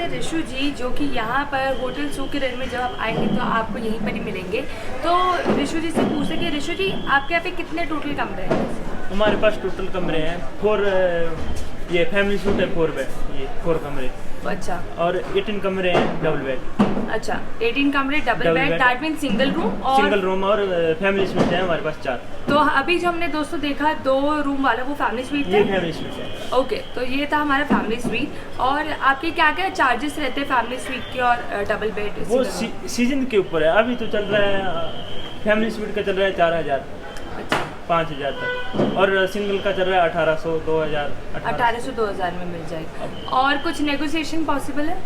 है ऋषु जी, जो कि यहाँ पर होटल सूकिरण में जब आप आएंगे तो आपको यहीं पर ही मिलेंगे। तो ऋषु जी से पूछे कि ऋषु जी आपके यहाँ पे कितने टोटल कमरे हैं? हमारे पास टोटल कमरे हैं 4, ये फैमिली सूट है 4 बेड, ये 4 कमरे। अच्छा। और 18 कमरे हैं डबल बेड। अच्छा, 18 कमरे double bed, that mean single room. और सिंगल रूम और फैमिली सूट है हमारे पास 4। तो अभी जो हमने दोस्तों देखा 2 रूम वाला वो फैमिली स्वीट ये था। फैमिली सूट है। ओके, तो ये था हमारा फैमिली स्वीट। और आपके क्या क्या चार्जेस रहते हैं फैमिली स्वीट के और डबल बेड? वो सीजन के ऊपर है। अभी तो चल रहा है फैमिली सूट का चल रहा है 4000, अच्छा, 5000 तक, और सिंगल का चल रहा है 1800, 2000, 1800 2000 में मिल जाएगी। और कुछ नेगोशिएशन पॉसिबल है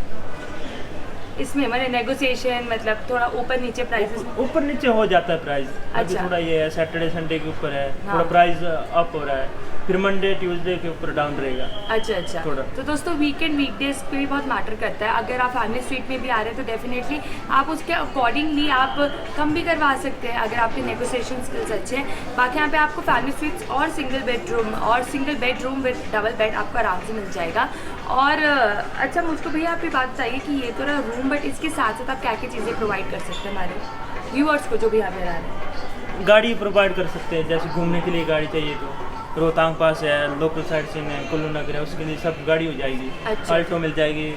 इसमें? मैंने नेगोशिएशन मतलब थोड़ा ऊपर नीचे प्राइसेस ऊपर नीचे हो जाता है प्राइस। अभी अच्छा। थोड़ा ये है सैटरडे संडे के ऊपर है, हाँ। थोड़ा प्राइस अप हो रहा है, फिर मंडे ट्यूसडे के ऊपर डाउन रहेगा। अच्छा अच्छा। थोड़ा। तो दोस्तों वीकेंड वीकडेज पे भी बहुत मैटर करता है। अगर आप फैमिली स्वीट में भी आ रहे हैं तो डेफिनेटली आप उसके अकॉर्डिंगली आप कम भी करवा सकते हैं अगर आपके नेगोशिएशन स्किल्स अच्छे हैं। बाकी यहाँ पे आपको फैमिली स्वीट्स और single bedroom with double bed आपको आराम से मिल जाएगा। और अच्छा, मुझको भैया आप ये बात बताइए कि ये तो रहा रूम, बट इसके साथ साथ आप क्या क्या चीज़ें प्रोवाइड कर सकते हैं हमारे व्यूअर्स को जो भी यहाँ पे रह रहे हैं? गाड़ी प्रोवाइड कर सकते हैं, जैसे घूमने के लिए गाड़ी चाहिए तो रोहतांग पास है, लोकल साइड सीन है, कुल्लू नगर है, उसके लिए सब गाड़ी हो जाएगी। अच्छा। अल्टो मिल जाएगी,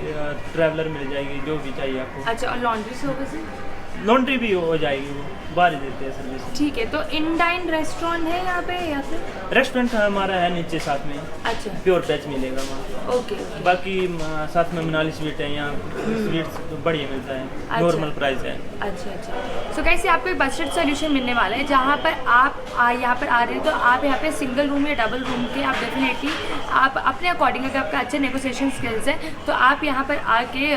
ट्रैवलर मिल जाएगी, जो भी चाहिए आपको। अच्छा, और लॉन्ड्री सर्विस है? लॉन्ड्री भी हो जाएगी, वो बाहर ही देते हैं सर्विस। ठीक है। तो इन डाइन रेस्टोरेंट है यहाँ पे या फिर? रेस्टोरेंट हमारा है नीचे साथ में, अच्छा, प्योर वेज मिलेगा वहाँ। ओके। बाकी साथ में मनाली स्वीट है, यहाँ स्वीट्स तो बढ़िया मिलता है, नॉर्मल प्राइस है। अच्छा अच्छा। सो कैसे आपको एक बजट सोल्यूशन मिलने वाला है जहाँ पर आप यहाँ पर आ रहे हो तो आप यहाँ पे सिंगल रूम या डबल रूम के आप डेफिनेटली आप अपने अकॉर्डिंग, अगर आपका अच्छे नेगोशिएशन स्किल्स है तो आप यहाँ पर आके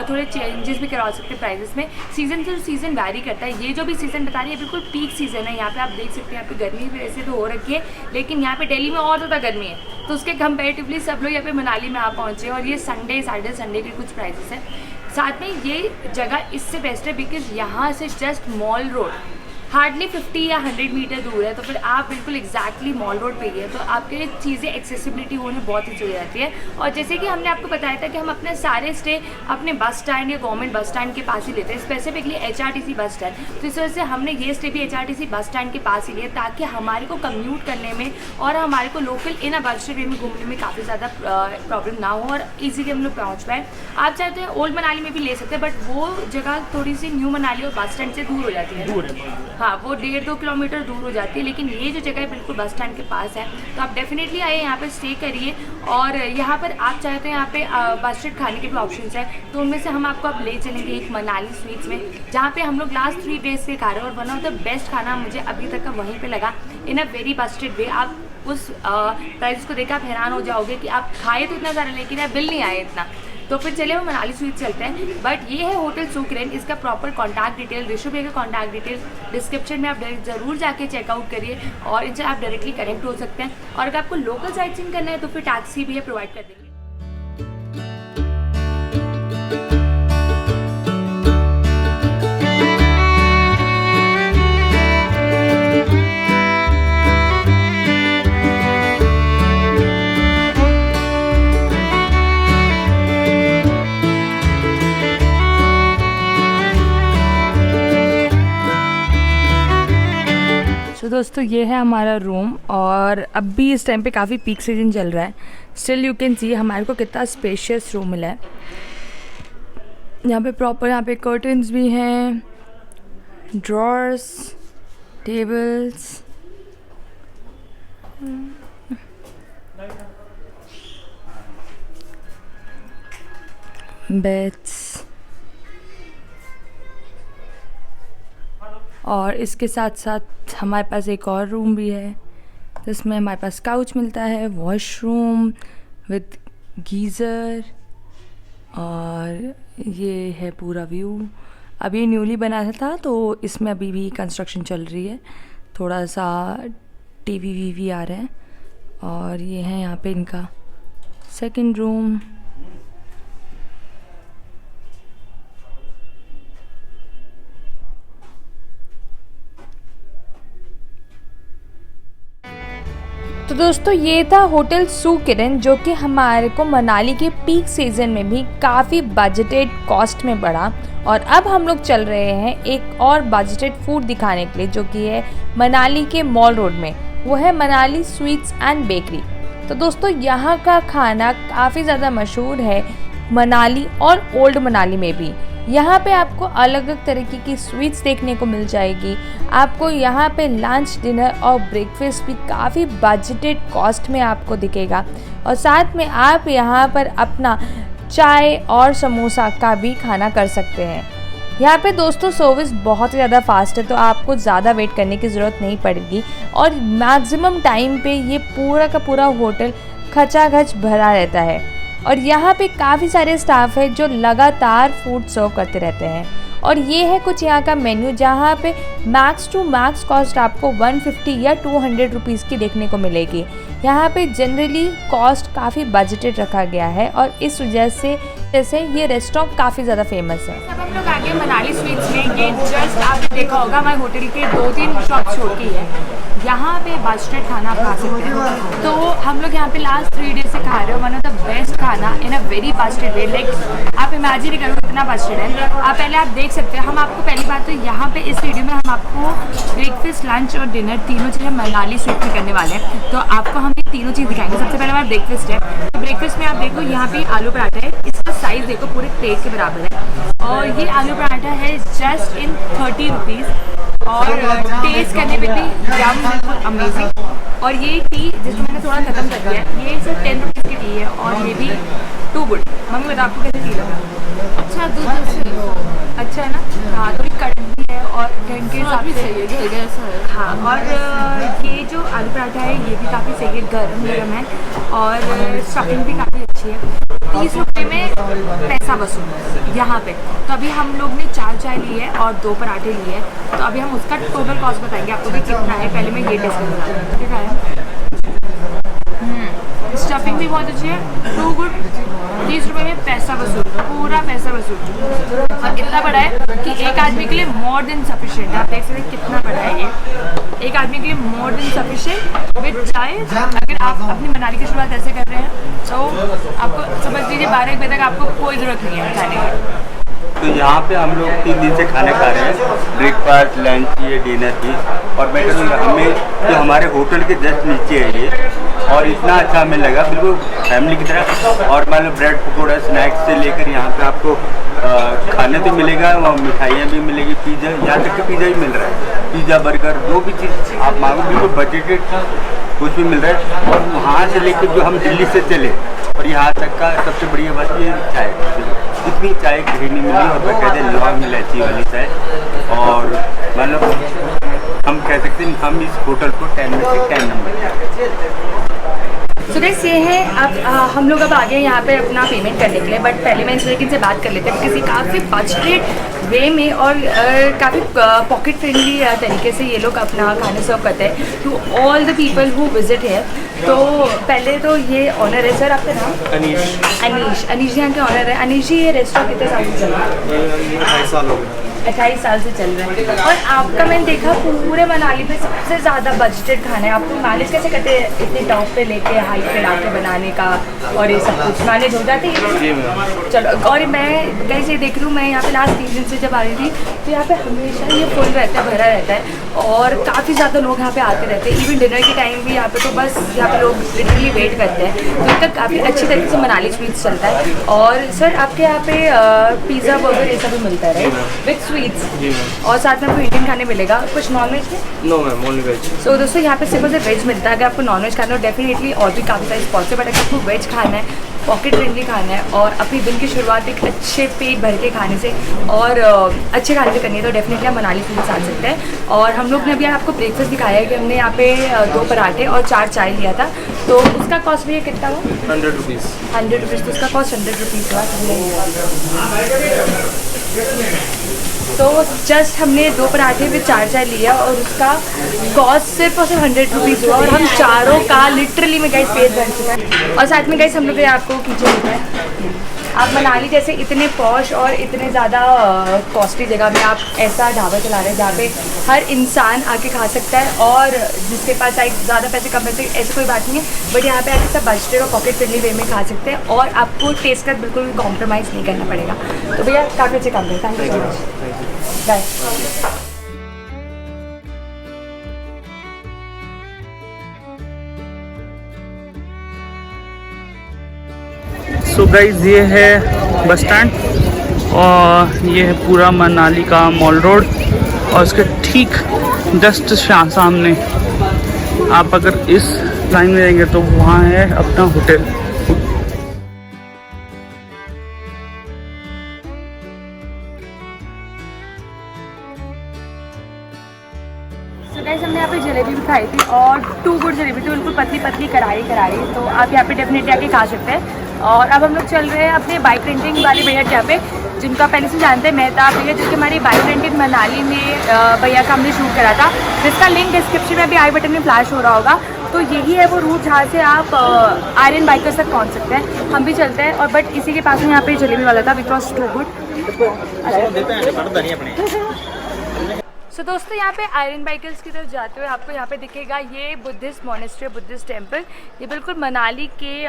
थोड़े चेंजेस भी करवा सकते हैं प्राइजेस में। सीज़न टू सीज़न वैरी करता है। ये जो भी सीज़न बता रही है बिल्कुल पीक सीज़न है। यहाँ पे आप देख सकते हैं, यहाँ पे गर्मी भी वैसे तो हो रखी है, लेकिन यहाँ पे दिल्ली में और ज़्यादा गर्मी है, तो उसके कंपेरेटिवली सब लोग यहाँ पे मनाली में आ पहुँचे। और ये सैटरडे संडे के कुछ प्राइजेस हैं। साथ में ये जगह इससे बेस्ट है बिकॉज यहाँ से जस्ट मॉल रोड हार्डली 50 या 100 मीटर दूर है, तो फिर आप बिल्कुल एग्जैक्टली मॉल रोड पे ही है, तो आपके लिए चीज़ें एक्सेसिबिलिटी होने बहुत ईजी हो जाती है। और जैसे कि हमने आपको बताया था कि हम अपने सारे स्टे अपने बस स्टैंड या गवर्नमेंट बस स्टैंड के पास ही लेते हैं, स्पेसिफिकली HRTC बस स्टैंड। तो इस वजह से हमने ये स्टे भी HRTC बस स्टैंड के पास ही लिया ताकि हमारे को कम्यूट करने में और हमारे को लोकल इन बजट वे में घूमने में काफ़ी ज़्यादा प्रॉब्लम ना हो और ईजीली हम लोग पहुँच पाए। आप चाहते हैं ओल्ड मनाली में भी ले सकते हैं, बट वो जगह थोड़ी सी न्यू मनाली और बस स्टैंड से दूर हो जाती है। दूर है, हाँ, वो 1.5-2 किलोमीटर दूर हो जाती है, लेकिन ये जो जगह है बिल्कुल बस स्टैंड के पास है, तो आप डेफिनेटली आइए, यहाँ पर स्टे करिए। और यहाँ पर आप चाहते हैं यहाँ पे बस्टर्ड खाने के भी ऑप्शंस है, तो उनमें से हम आपको अब ले चलेंगे एक मनाली स्वीट्स में, जहाँ पे हम लोग लास्ट 3 डेज से खा रहे हैं और वन ऑफ द बेस्ट खाना मुझे अभी तक का वहीं पे लगा इन अ वेरी बस्टर्ड वे। आप उस प्राइस को देखकर आप हैरान हो जाओगे कि आप खाए तो इतना सारा लेकिन बिल नहीं आए इतना। तो फिर चलिए हम मनाली स्वीट चलते हैं। बट ये है होटल सूकिरण, इसका प्रॉपर कॉन्टैक्ट डिटेल, ऋषु भैया का कॉन्टैक्ट डिटेल डिस्क्रिप्शन में आप ज़रूर जाके चेकआउट करिए और इनसे आप डायरेक्टली कनेक्ट हो सकते हैं। और अगर आपको लोकल साइट सीइंग करना है तो फिर टैक्सी भी प्रोवाइड कर देंगे। तो दोस्तों ये है हमारा रूम और अब भी इस टाइम पे काफ़ी पीक सीजन चल रहा है। स्टिल यू कैन सी हमारे को कितना स्पेशियस रूम मिला है। यहाँ पे प्रॉपर यहाँ पे कर्टन्स भी हैं, ड्रॉर्स, टेबल्स, बेड्स, और इसके साथ साथ हमारे पास एक और रूम भी है जिसमें हमारे पास काउच मिलता है, वॉशरूम विद गीज़र, और ये है पूरा व्यू। अभी न्यूली बना था तो इसमें अभी भी कंस्ट्रक्शन चल रही है, थोड़ा सा टीवी वीवी आ रहा है। और ये है यहाँ पे इनका सेकंड रूम। तो दोस्तों ये था होटल सुकिरण, जो कि हमारे को मनाली के पीक सीज़न में भी काफ़ी बजटेड कॉस्ट में पड़ा। और अब हम लोग चल रहे हैं एक और बजटेड फूड दिखाने के लिए, जो कि है मनाली के मॉल रोड में, वो है मनाली स्वीट्स एंड बेकरी। तो दोस्तों यहाँ का खाना काफ़ी ज़्यादा मशहूर है मनाली और ओल्ड मनाली में भी। यहाँ पे आपको अलग अलग तरीके की स्वीट्स देखने को मिल जाएगी। आपको यहाँ पे लंच, डिनर और ब्रेकफास्ट भी काफ़ी बजटेड कॉस्ट में आपको दिखेगा। और साथ में आप यहाँ पर अपना चाय और समोसा का भी खाना कर सकते हैं। यहाँ पे दोस्तों सर्विस बहुत ही ज़्यादा फास्ट है, तो आपको ज़्यादा वेट करने की ज़रूरत नहीं पड़ेगी। और मैक्सिमम टाइम पे ये पूरा का पूरा होटल खचाखच भरा रहता है। और यहाँ पे काफ़ी सारे स्टाफ है जो लगातार फूड सर्व करते रहते हैं। और ये है कुछ यहाँ का मेन्यू, जहाँ पे मैक्स टू मैक्स कॉस्ट आपको 150 या 200 रुपीज़ की देखने को मिलेगी। यहाँ पे जनरली कॉस्ट काफ़ी बजटेड रखा गया है और इस वजह से जैसे ये रेस्टोरेंट काफ़ी ज़्यादा फेमस है। अब हम लोग आगे मनाली स्वीट्स में, ये जस्ट आपने देखा होगा हमारे होटल के 2-3 शॉप छोड़ के है। यहाँ पे बजटेड खाना आप खा सकते हो। तो हम लोग यहाँ पे लास्ट 3 डेज से खा रहे हो वन ऑफ द बेस्ट खाना in a very budgeted way. Like आप इमेजिन करो कितना बजटेड है। आप पहले आप देख सकते हैं, हम आपको पहली बात तो यहाँ पे इस वीडियो में हम आपको ब्रेकफास्ट, लंच और डिनर तीनों चीज़ें मनाली स्वीट में करने वाले हैं। तो आपको हम ये तीनों चीज़ दिखाएंगे। सबसे पहले हमारा ब्रेकफास्ट है। तो ब्रेकफास्ट में आप देखो यहाँ पे आलू पराठा है, इसका साइज़ देखो पूरे प्लेट के बराबर है। और ये आलू पराठा है जस्ट इन 30 रुपीज़ और टेस्ट करने में भी यम, बिल्कुल अमेजिंग। और ये टी जिसको मैंने थोड़ा ख़त्म कर दिया है, ये सिर्फ 10 रुपीज़ की टी है और ये भी टू गुड। मम्मी बताओ आपको कैसे टी लगा? अच्छा दूध से अच्छा है ना? हाँ, थोड़ी कड़क भी है और ढंग के हिसाब से है। हाँ। और ये जो आलू पराठा है ये भी काफ़ी सही है, गर्म गर्म है और स्टफिंग भी काफ़ी अच्छी है। 30 रुपये में पैसा वसूल यहाँ पे। तो अभी हम लोग ने 4 चाय ली है और 2 पराठे लिए हैं। तो अभी हम उसका टोटल कॉस्ट बताएंगे आपको भी कितना है। पहले मैं ये टेस्ट करूँगा। ठीक है, स्टफिंग भी बहुत अच्छी है, टू गुड। 30 रुपये में पैसा वसूल, पूरा पैसा वसूल। और इतना बड़ा है कि एक आदमी के लिए मोर देन सफिशिएंट है। आप देख सकते हैं कितना बड़ा है ये। एक आदमी के लिए मोर देन सफिशिएंट विद चाय। अगर आप अपनी मनाली की शुरुआत ऐसे कर रहे हैं तो आपको समझ लीजिए 12 बजे तक आपको कोई ज़रूरत नहीं है खाने की। तो यहाँ पे हम लोग 3 दिन से खाना खा रहे हैं, ब्रेकफास्ट, लंच, ये डिनर भी। और बेटर हमें जो हमारे होटल के जस्ट नीचे है ये, और इतना अच्छा हमें लगा, बिल्कुल फैमिली की तरह। और मान लो ब्रेड पकौड़ा स्नैक्स से लेकर यहाँ पे आपको खाने तो मिलेगा, वहाँ मिठाइयाँ भी मिलेगी, पिज़्ज़ा, यहाँ तक कि पिज़्ज़ा ही मिल रहा है। पिज़्ज़ा, बर्गर, जो भी चीज़ आप मांगो बिल्कुल बजटेड कुछ भी मिल रहा है। और वहाँ से लेकर जो हम दिल्ली से चले और यहाँ तक का सबसे बढ़िया बात ये चाय, इतनी चाय कहीं नहीं मिली और बकायदे लौंग इलायची वाली चाय। और मतलब हम कह सकते हैं हम इस होटल को 10 में से 10 नंबर। सो गाइस ये है। अब हम लोग अब आगे यहाँ पे अपना पेमेंट करने के लिए, बट पहले मैं इनसे से बात कर लेते हैं किसी काफ़ी बजटेड वे में और काफ़ी पॉकेट फ्रेंडली तरीके से ये लोग अपना खाना सर्व करते हैं to all the people who visit है। तो पहले तो ये ऑनर है। सर आपका नाम? अनीश। अनीश यहाँ के ऑनर है। अनीश जी, ये रेस्टोरेंट कितने साल से चल रहा है? 28 साल हो गए। 28 साल से चल रहा है। और आपका मैंने देखा पूरे मनाली पे सबसे ज़्यादा बजटेड खाना है। आपको मैनेज कैसे करते हैं इतने टॉप पे लेके हाई पे लाके बनाने का? और ये सब कुछ मैनेज हो जाती है? चलो। और मैं कहीं से देख रही हूँ, मैं यहाँ पे लास्ट 3 दिन से जब आ रही थी तो यहाँ पे हमेशा ये फुल रहता है, भरा रहता है और काफ़ी ज़्यादा लोग यहाँ पे आते रहते हैं। इवन डिनर के टाइम भी यहाँ पे तो बस यहाँ पे लोग लिटरली वेट करते हैं। तो इनका काफ़ी अच्छी तरीके से मनाली स्वीट्स चलता है। और सर आपके यहाँ पे पिज़्ज़ा, बर्गर ये सब भी मिलता है राइट, विथ स्वीट्स? और साथ में आपको इंडियन खाने मिलेगा। कुछ नॉन वेज है? No ma'am, only veg. So दोस्तों यहाँ पे सिर्फ सिर्फ वेज मिलता है। अगर आपको नॉन वेज खाना है डेफिनेटली और भी काफ़ी सारे स्पॉट्स है, बट अगर आपको वेज खाना है, पॉकेट फ्रेंडली खाना है और अपनी दिन की शुरुआत एक अच्छे पेट भर के खाने से और अच्छे खाने से करनी है तो डेफिनेटली आप मनाली फूड्स आ सकते हैं। और हम लोग ने अभी आपको ब्रेकफास्ट दिखाया है कि हमने यहाँ पे 2 पराठे और 4 चाय लिया था। तो उसका कॉस्ट भी कितना हुआ? 100 रुपीज़। 100 रुपीज़। तो उसका कॉस्ट 100 रुपीज़ हुआ। तो जस्ट हमने 2 पराठे भी 4 चाय लिया और उसका कॉस्ट सिर्फ और सिर्फ 100 रुपीज़ हुआ। और हम चारों का लिटरली में गाइस पेट भर चुका है। और साथ में गाइस हम लोग आपको पीछे होता है आप मनाली जैसे इतने पॉश और इतने ज़्यादा कॉस्टली जगह में आप ऐसा ढाबा चला रहे हैं जहाँ पे हर इंसान आके खा सकता है, और जिसके पास लाइक ज़्यादा पैसे कम पैसे ऐसी कोई बात नहीं है, बट यहाँ पे आप सब बजटेड और पॉकेट फ्रेंडली वे में खा सकते हैं और आपको टेस्ट का बिल्कुल भी कॉम्प्रोमाइज़ नहीं करना पड़ेगा। तो भैया काफ़ी अच्छे काम करें, thank you so much, bye. So guys ये है बस स्टैंड और ये है पूरा मनाली का मॉल रोड, और उसके ठीक जस्ट सामने आप अगर इस लाइन में जाएंगे तो वहाँ है अपना होटल। तो गाइस हमने यहाँ पे जलेबी भी खाई थी और टू गुड जलेबी थी, बिल्कुल पतली पतली करारी करारी, तो आप यहाँ पे डेफिनेटली आके खा सकते हैं। और अब हम लोग चल रहे हैं अपने बाइक रेंटिंग वाले भैया के यहाँ पे, जिनका पहले से जानते हैं मेहताब भैया, जिसके हमारी बाइक रेंटिंग मनाली में भैया का हमने शूट करा था, जिसका लिंक डिस्क्रिप्शन में भी आई बटन में फ्लैश हो रहा होगा। तो यही है वो रूट जहाँ से आप आर्यन बाइकर्स तक पहुँच सकते हैं। हम भी चलते हैं, और बट इसी के पास में यहाँ पे जलेबी वाला था, बिकॉज टू गुड। सो दोस्तों यहाँ पे आयरन बाइकर्स की तरफ जाते हुए आपको यहाँ पे दिखेगा ये बुद्धिस्ट मोनेस्ट्री, बुद्धिस्ट टेम्पल। ये बिल्कुल मनाली के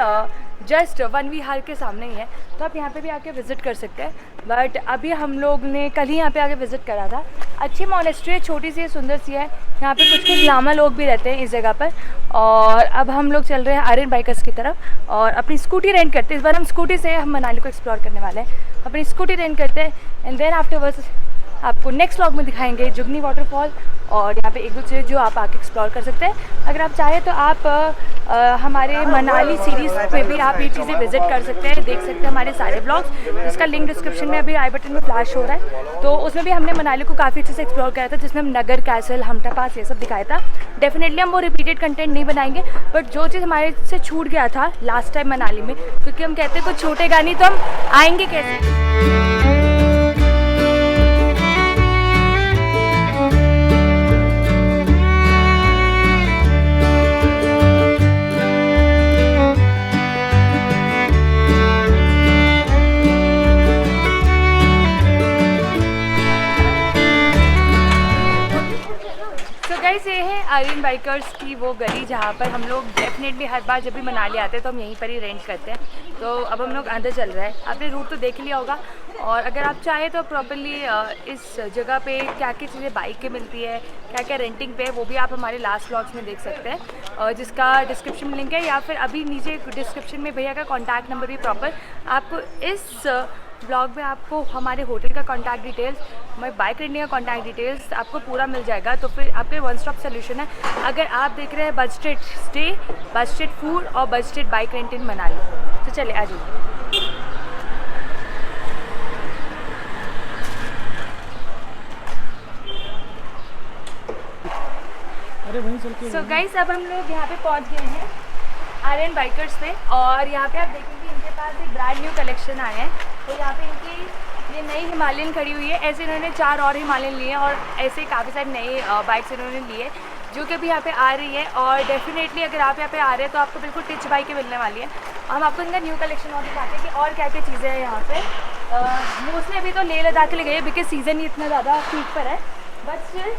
जस्ट 1 विहार के सामने ही है, तो आप यहाँ पे भी आके विज़िट कर सकते हैं। बट अभी हम लोग ने कल ही यहाँ पे आके विज़िट करा था। अच्छी मोनेस्ट्री है, छोटी सी है, सुंदर सी है। यहाँ पे कुछ लामा लोग भी रहते हैं इस जगह पर। और अब हम लोग चल रहे हैं आयरन बाइकर्स की तरफ और अपनी स्कूटी रेंट करते हैं। इस बार हम स्कूटी से हम मनाली को एक्सप्लोर करने वाले हैं। अपनी स्कूटी रेंट करते हैं एंड देन आफ्टरवर्ड्स आपको नेक्स्ट व्लॉग में दिखाएंगे जुगनी वाटरफॉल और यहाँ पे एक दो चीज़ जो आप आके एक्सप्लोर कर सकते हैं। अगर आप चाहें तो आप हमारे मनाली सीरीज़ पे भी आप ये चीज़ें विजिट कर सकते हैं, देख सकते हैं हमारे सारे ब्लॉग्स, जिसका लिंक डिस्क्रिप्शन में अभी आई बटन में फ्लैश हो रहा है। तो उसमें भी हमने मनाली को काफ़ी अच्छे से एक्सप्लोर करा था, जिसमें हम नगर, कैसल, हमटा पास ये सब दिखाया था। डेफिनेटली हम वो रिपीटेड कंटेंट नहीं बनाएंगे, बट जो चीज़ हमारे से छूट गया था लास्ट टाइम मनाली में, क्योंकि हम कहते हैं कुछ छूटेगा नहीं तो हम आएंगे कैसे। ये है आर्यन बाइकर्स की वो गली जहाँ पर हम लोग डेफिनेटली हर बार जब भी मनाली आते हैं तो हम यहीं पर ही रेंट करते हैं। तो अब हम लोग अंदर चल रहे हैं। आपने रूट तो देख लिया होगा, और अगर आप चाहें तो प्रॉपर्ली इस जगह पे क्या क्या चीज़ें बाइक के मिलती है, क्या क्या रेंटिंग पे, वो भी आप हमारे लास्ट व्लॉग्स में देख सकते हैं, जिसका डिस्क्रिप्शन में लिंक है, या फिर अभी नीचे डिस्क्रिप्शन में भैया का कॉन्टैक्ट नंबर भी प्रॉपर आपको इस ब्लॉग में आपको हमारे होटल का कॉन्टैक्ट डिटेल्स, हमारे बाइक रेंटिंग का कॉन्टैक्ट डिटेल्स आपको पूरा मिल जाएगा। तो फिर आपके वन स्टॉप सोल्यूशन है। अगर आप देख रहे हैं बजटेड स्टे, बजटेड फूड और बजटेड बाइक रेंटिंग मनाली, तो चले आ जाइए। सो गाइस अब हम लोग यहाँ पे पहुँच गए हैं आर्यन बाइकर्स पे, और यहाँ पे आप देखेंगे इनके पास एक ब्रांड न्यू कलेक्शन आया है। तो यहाँ पे इनकी ये नई हिमालयन खड़ी हुई है। ऐसे इन्होंने 4 और हिमालयन लिए हैं, और ऐसे काफ़ी सारी नई बाइक्स इन्होंने लिए जो कि अभी यहाँ पे आ रही है। और डेफिनेटली अगर आप यहाँ पे आ रहे हैं तो आपको बिल्कुल टिच बाइकें मिलने वाली है। हम आपको इनका न्यू कलेक्शन और दिखाते हैं कि और क्या क्या चीज़ें हैं यहाँ पे। मोस्टली अभी तो लेह लद्दाख के लिए गए बिकॉज सीज़न ही इतना ज़्यादा पीक पर है, बट स्टिल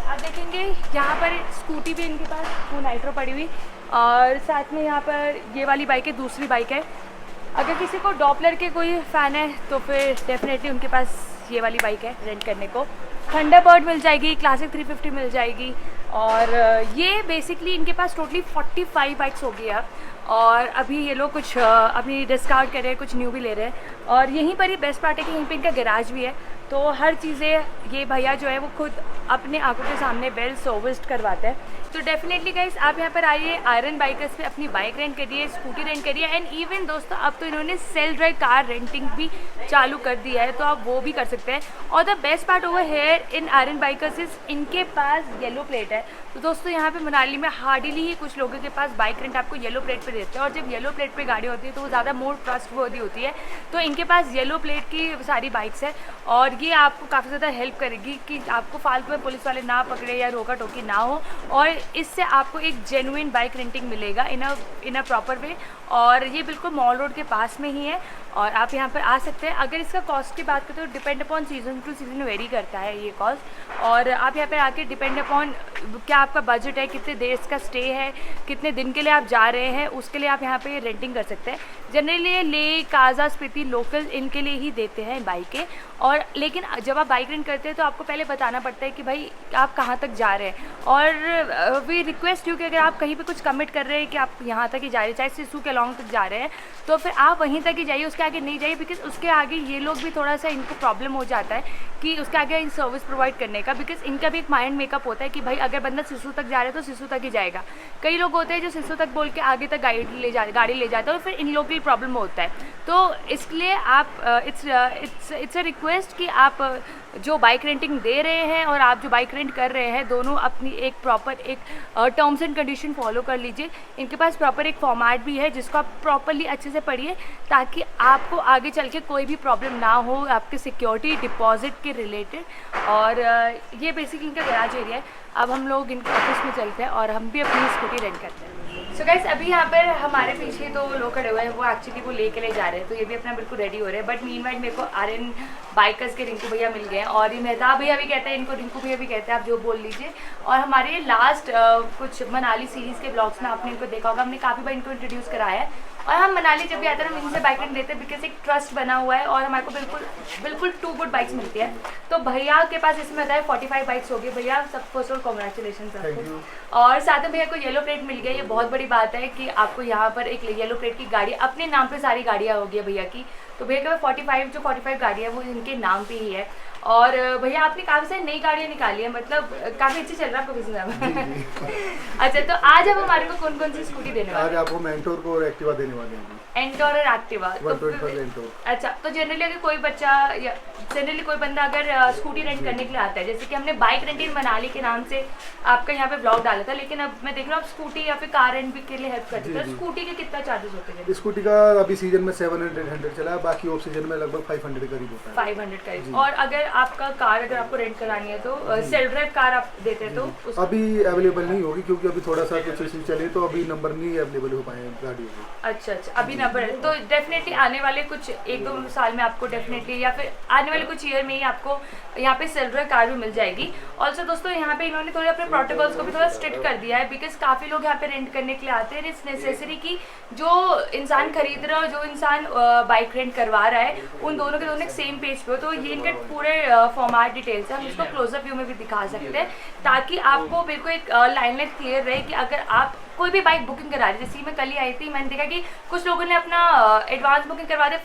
आप देखेंगे यहाँ पर स्कूटी भी इनके पास वो नाइट्रो पड़ी हुई, और साथ में यहाँ पर ये वाली बाइक है, दूसरी बाइक है। अगर किसी को डॉपलर के कोई फ़ैन है तो फिर डेफिनेटली उनके पास ये वाली बाइक है रेंट करने को। थंडरबर्ड मिल जाएगी, क्लासिक 350 मिल जाएगी, और ये बेसिकली इनके पास टोटली 45 बाइक्स हो गई है। और अभी ये लोग कुछ अपनी डिस्काउंट कर रहे हैं, कुछ न्यू भी ले रहे हैं। और यहीं पर ही बेस्ट पार्ट है कि यहीं पे इनका गैराज भी है, तो हर चीज़ें ये भैया जो है वो खुद अपने आंखों के सामने वेल सर्विस्ड करवाते हैं। तो डेफिनेटली गाइस आप यहाँ पर आइए, आयरन बाइकर्स पे अपनी बाइक रेंट करिए, स्कूटी रेंट करिए, एंड इवन दोस्तों अब तो इन्होंने सेल्फ ड्राइव कार रेंटिंग भी चालू कर दिया है, तो आप वो भी कर सकते हैं। और the best part over here in iron bikers is इनके पास येलो प्लेट है। तो दोस्तों यहाँ पे मनाली में हार्डली ही कुछ लोगों के पास बाइक रेंट आपको येलो प्लेट पे देते हैं, और जब येलो प्लेट पे गाड़ी होती है तो वो ज़्यादा मोर ट्रस्टवर्दी होती है। तो इनके पास येलो प्लेट की सारी बाइक्स है और ये आपको काफ़ी ज़्यादा हेल्प करेगी कि आपको फालतू में पुलिस वाले ना पकड़े या रोका टोकी ना हो, और इससे आपको एक जेन्युइन बाइक रेंटिंग मिलेगा इन अ प्रॉपर वे। और ये बिल्कुल मॉल रोड के पास में ही है और आप यहाँ पर आ सकते हैं। अगर इसका कॉस्ट की बात करें तो depend upon season two season very करता है ये कॉस्ट, और आप यहाँ पर आके डिपेंड अपॉन क्या आपका बजट है, कितने देर का स्टे है, कितने दिन के लिए आप जा रहे हैं, उसके लिए आप यहाँ पे रेंटिंग कर सकते हैं। जनरली ले, काजा, स्पीति, लोकल इनके लिए ही देते हैं बाइकें। और लेकिन जब आप बाइक रेंट करते हैं तो आपको पहले बताना पड़ता है कि भाई आप कहाँ तक जा रहे हैं, और वी रिक्वेस्ट यू कि अगर आप कहीं पे कुछ कमिट कर रहे हैं कि आप यहाँ तक ही जा रहे हैं, चाहे सिसु के लॉन्ग तक जा रहे हैं, तो फिर आप वहीं तक ही जाइए, उसके आगे नहीं जाइए, बिकॉज उसके आगे ये लोग भी थोड़ा सा इनको प्रॉब्लम हो जाता है कि उसके आगे इन सर्विस प्रोवाइड करने का, बिकॉज इनका भी एक माइंड मेकअप होता है कि भाई अगर बंदा सिसु तक जा रहा है तो सिसु तक ही जाएगा। कई लोग होते हैं जो सिसु तक बोल के आगे तक गाड़ी ले जाते हैं और फिर इन लोग की प्रॉब्लम होता है। तो इसलिए आप इट्स अ रिक्वेस्ट कि आप जो बाइक रेंटिंग दे रहे हैं और आप जो बाइक रेंट कर रहे हैं, दोनों अपनी एक प्रॉपर एक टर्म्स एंड कंडीशन फॉलो कर लीजिए। इनके पास प्रॉपर एक फॉर्मेट भी है जिसको आप प्रॉपरली अच्छे से पढ़िए ताकि आपको आगे चल के कोई भी प्रॉब्लम ना हो आपके सिक्योरिटी डिपॉजिट के रिलेटेड। और ये बेसिकली इनका गैराज एरिया है। अब हम लोग इनके ऑफिस में चलते हैं और हम भी अपनी स्कूटी रेंट करते हैं। सो गाइस, अभी यहाँ पर हमारे पीछे तो लोग खड़े हुए हैं, वो एक्चुअली वो लेके ले जा रहे हैं, तो ये भी अपना बिल्कुल रेडी हो रहे हैं। बट मीनवाइल मेरे को आर्यन बाइकर्स के रिंकू भैया मिल गए हैं, और ये मेहताब भैया भी कहते हैं, इनको रिंकू भैया भी कहते हैं, आप जो बोल लीजिए। और हमारे लास्ट कुछ मनाली सीरीज़ के ब्लॉग्स में आपने इनको देखा होगा, हमने काफ़ी बार इनको इंट्रोड्यूस कराया है। और हम मनाली जब भी आते हैं हम इनसे बाइक रेंट देते हैं, बिकॉज एक ट्रस्ट बना हुआ है और हमारे को बिल्कुल 2 गुड बाइक्स मिलती है। तो भैया के पास इसमें होता है 45 बाइक्स हो गई। भैया सब फर्स्ट ऑफ ऑल कॉन्ग्रेचुलेशन आपको। और साथ में भैया को येलो प्लेट मिल गया, ये बहुत बड़ी बात है कि आपको यहाँ पर एक येलो प्लेट की गाड़ी अपने नाम पे सारी गाड़ियाँ होगी भैया की। तो भैया के 45 गाड़ी है वो इनके नाम पे ही है। और भैया आपने काफ़ी सारी नई गाड़ियाँ निकाली है, मतलब काफ़ी अच्छी चल रहा है आपका बिजनेस। अच्छा, तो आज हम हमारे को कौन कौन सी स्कूटी देने वाले हैं? आज आपको मेंटोर को और एक्टिवा देने वाले हैं। एंटोर और एक्टिवा। अच्छा, तो जनरली अगर कोई बच्चा या जनरली कोई बंदा अगर स्कूटी रेंट करने के लिए आता है, जैसे कि हमने बाइक रेंटिंग मनाली के नाम से आपका यहाँ पे ब्लॉग डाला था, लेकिन अब मैं देख रहा हूँ आप स्कूटी या फिर कार रेंट भी के लिए हेल्प करते हैं, तो स्कूटी के कितना चार्जेस होते हैं? स्कूटी का अभी सीजन में 700 चला है, बाकी ऑफ सीजन में लगभग 500 करीब होता है। 500 करीब। और अगर आपका कार अगर आपको रेंट करानी है तो सेल्फ ड्राइव कार आप देते हैं तो अभी अवेलेबल नहीं होगी, क्योंकि अभी थोड़ा सा कुछ इश्यू चले तो अभी नंबर नहीं अवेलेबल हो पाए गाड़ियों के। अच्छा, अभी नंबर है तो डेफिनेटली आने वाले कुछ 1-2 साल में आपको डेफिनेटली, या फिर आने वाले कुछ ईयर में ही आपको यहाँ पे सेल्फ ड्राइव कार भी मिल जाएगी। ऑल्सो दोस्तों, यहाँ पे इन्होंने थोड़े अपने प्रोटोकॉल्स को भी थोड़ा स्ट्रिक्ट कर दिया है, बिकॉज काफ़ी लोग यहाँ पे रेंट करने के लिए आते हैं। इट्स नेसेसरी कि जो इंसान खरीद रहा है और जो इंसान बाइक रेंट करवा रहा है, उन दोनों के दोनों एक सेम पेज पे हो। तो ये इनके पूरे फॉर्मेट डिटेल्स है, हम इसको क्लोजअप व्यू में भी दिखा सकते हैं ताकि आपको बिल्कुल एक लाइन क्लियर रहे कि अगर आप कोई भी बाइक बुकिंग करा रही, जैसे मैं कल ही आई थी, मैंने देखा कि कुछ लोगों ने अपना एडवांस बुकिंग करवा दिया,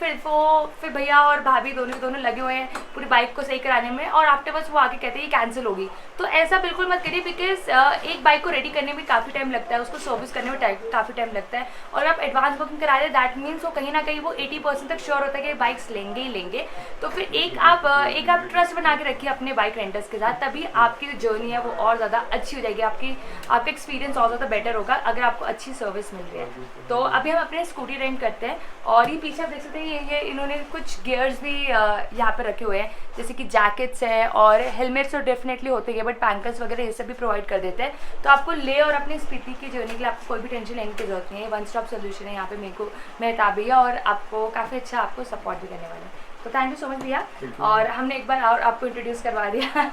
फिर भैया और भाभी दोनों लगे हुए हैं पूरी बाइक को सही कराने में, और आफ्टरवर्ड्स वो आके कहते हैं ये कैंसिल होगी। तो ऐसा बिल्कुल मत करिए, बिकॉज एक बाइक को रेडी करने में काफ़ी टाइम लगता है, उसको सर्विस करने में काफ़ी टाइम लगता है, और आप एडवांस बुकिंग करा रहे दैट मीन्स वो कहीं ना कहीं वो 80% तक श्योर होता है कि बाइक्स लेंगे ही लेंगे। तो फिर एक आप ट्रस्ट बना के रखिए अपने बाइक रेंटर्स के साथ, तभी आपकी जो जर्नी है वो और ज़्यादा अच्छी हो जाएगी, आपका एक्सपीरियंस और ज़्यादा बेटर होगा अगर आपको अच्छी सर्विस मिल रही है। तो अभी हम अपने स्कूटी रेंट करते हैं, और ये पीछे आप देख सकते हैं ये इन्होंने कुछ गियर्स भी यहाँ पे रखे हुए हैं, जैसे कि जैकेट्स है और हेलमेट्स तो डेफिनेटली होते हैं, बट पैंकर्स वगैरह ये सब भी प्रोवाइड कर देते हैं। तो आपको ले और अपनी स्पीति की जर्नी के लिए आपको कोई भी टेंशन लेने की जरूरत नहीं है, वन स्टॉप सोल्यूशन है यहाँ पे मेरे को मेहताब भैया, और आपको काफ़ी अच्छा आपको सपोर्ट भी करने वाले हैं। तो थैंक यू सो मच भैया, और हमने एक बार और आपको इंट्रोड्यूस करवा दिया।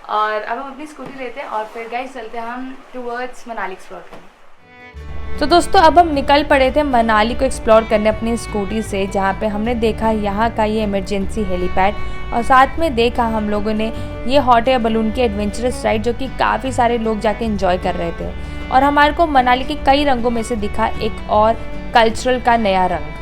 और अब हम अपनी स्कूटी लेते हैं और फिर गाइस चलते हैं हम टूवर्ड्स मनाली एक्सप्लोर करने। तो दोस्तों, अब हम निकल पड़े थे मनाली को एक्सप्लोर करने अपनी स्कूटी से, जहाँ पे हमने देखा यहाँ का ये इमरजेंसी हेलीपैड, और साथ में देखा हम लोगों ने ये हॉट एयर बलून की एडवेंचरस राइड, जो कि काफ़ी सारे लोग जाके एंजॉय कर रहे थे। और हमारे को मनाली के कई रंगों में से दिखा एक और कल्चरल का नया रंग।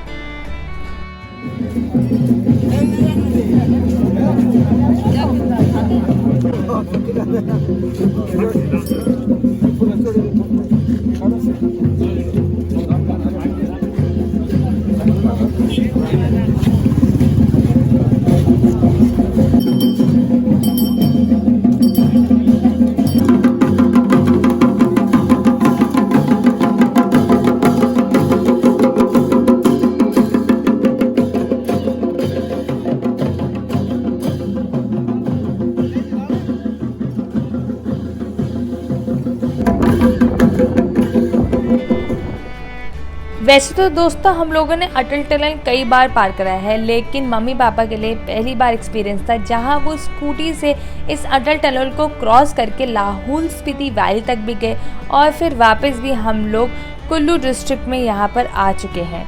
वैसे तो दोस्तों हम लोगों ने अटल टनल कई बार पार करा है, लेकिन मम्मी पापा के लिए पहली बार एक्सपीरियंस था जहां वो स्कूटी से इस अटल टनल को क्रॉस करके लाहौल स्पीति वैली तक भी गए और फिर वापस भी हम लोग कुल्लू डिस्ट्रिक्ट में यहाँ पर आ चुके हैं।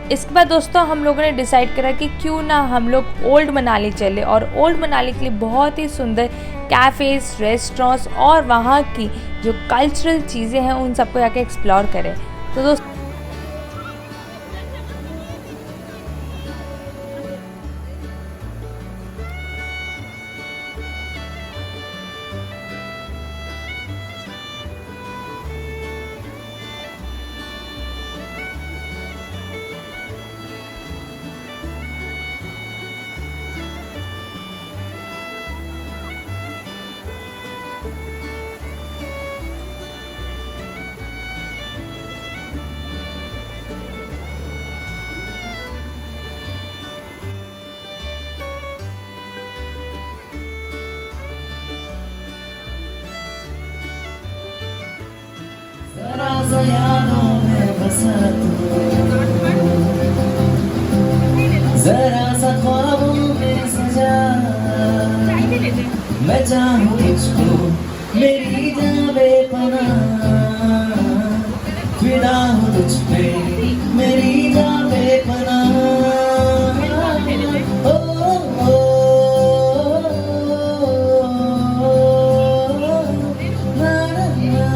इसके बाद दोस्तों हम लोगों ने डिसाइड करा कि क्यों ना हम लोग ओल्ड मनाली चले और ओल्ड मनाली के लिए बहुत ही सुंदर कैफ़ेज़, रेस्टोरेंट्स और वहाँ की जो कल्चरल चीज़ें हैं उन सबको जाके एक्सप्लोर करें। तो दोस्तों जरा सा ख्वाबों में सजा मैं चाहूँ तुझको मेरी जान बेपनाह, फिदा हूँ तुझ पे मेरी जान बेपनाह। ओ, ओ, ना, ना, ना,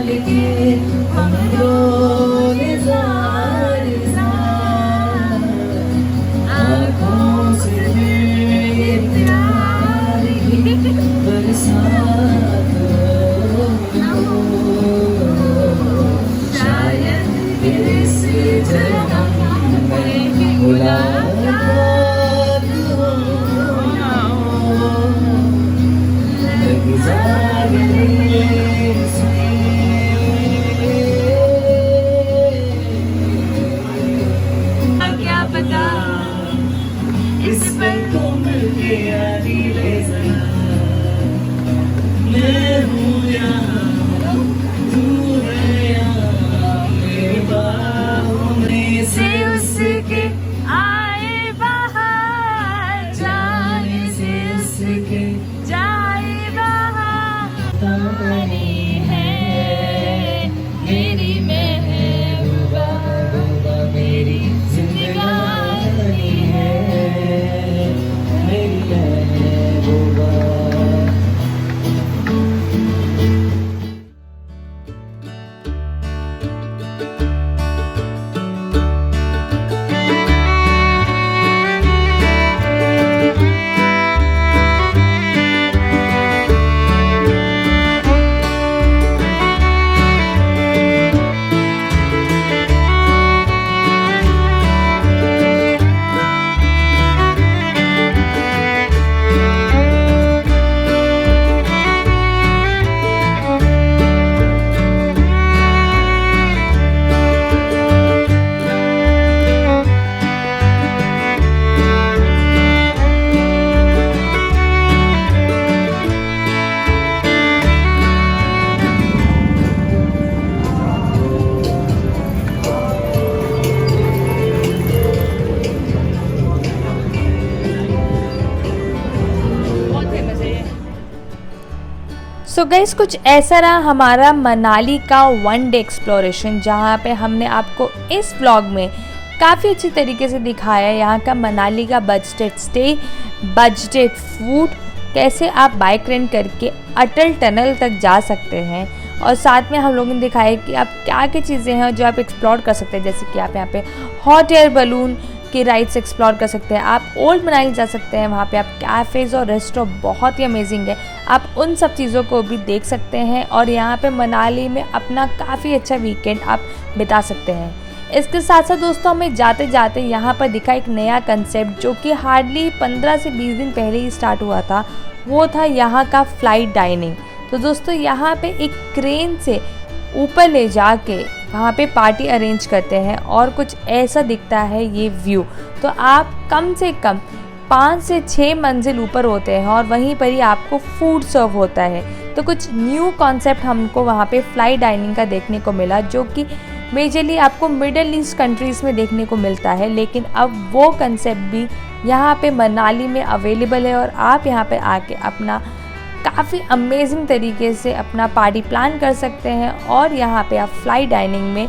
लेके हमरो निज़ार आँखों से ये प्यार की बरसात हो, शायद इस जन्म में मुलाकात हो, लग जाए क्या पता इस पल को मिलके यारी ले जरा, मैं हूँ यहाँ तू है यहाँ मेरे बाहों में से उसके आए बाहर जाने से उसके जाए बाहर ताने है मेरी महबूबा मेरी जिंदगानी है मेरी महबूबा। सो गाइस कुछ ऐसा रहा हमारा मनाली का वन डे एक्सप्लोरेशन, जहाँ पे हमने आपको इस व्लॉग में काफ़ी अच्छी तरीके से दिखाया यहाँ का मनाली का बजटेड स्टे, बजटेड फूड, कैसे आप बाइक रेंट करके अटल टनल तक जा सकते हैं, और साथ में हम लोगों ने दिखाया कि आप क्या क्या चीज़ें हैं जो आप एक्सप्लोर कर सकते हैं। जैसे कि आप यहाँ पे हॉट एयर बलून की राइड्स एक्सप्लोर कर सकते हैं, आप ओल्ड मनाली जा सकते हैं, वहाँ पे आप कैफ़ेज़ और रेस्टोरेंट बहुत ही अमेजिंग है, आप उन सब चीज़ों को भी देख सकते हैं और यहाँ पे मनाली में अपना काफ़ी अच्छा वीकेंड आप बिता सकते हैं। इसके साथ साथ दोस्तों हमें जाते जाते यहाँ पर दिखा एक नया कंसेप्ट जो कि हार्डली 15 से 20 दिन पहले ही स्टार्ट हुआ था, वो था यहाँ का फ्लाइट डाइनिंग। तो दोस्तों यहाँ पे एक क्रेन से ऊपर ले जाके वहाँ पे पार्टी अरेंज करते हैं और कुछ ऐसा दिखता है ये व्यू। तो आप कम से कम 5 से 6 मंजिल ऊपर होते हैं और वहीं पर ही आपको फूड सर्व होता है। तो कुछ न्यू कॉन्सेप्ट हमको वहाँ पे फ्लाई डाइनिंग का देखने को मिला, जो कि मेजरली आपको मिडल ईस्ट कंट्रीज़ में देखने को मिलता है, लेकिन अब वो कंसेप्ट भी यहाँ पे मनाली में अवेलेबल है और आप यहाँ पे आके अपना काफ़ी अमेजिंग तरीके से अपना पार्टी प्लान कर सकते हैं और यहाँ पे आप फ्लाई डाइनिंग में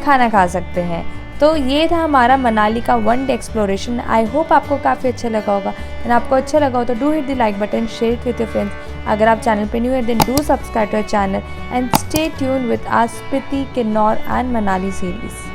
खाना खा सकते हैं। तो ये था हमारा मनाली का 1 डे एक्सप्लोरेशन। आई होप आपको काफ़ी अच्छा लगा होगा, एंड आपको अच्छा लगा हो तो do hit the like button, share it with your friends. अगर आप चैनल पे न्यू है then do subscribe to our channel and stay tune with our Spiti, Kinnaur and Manali series.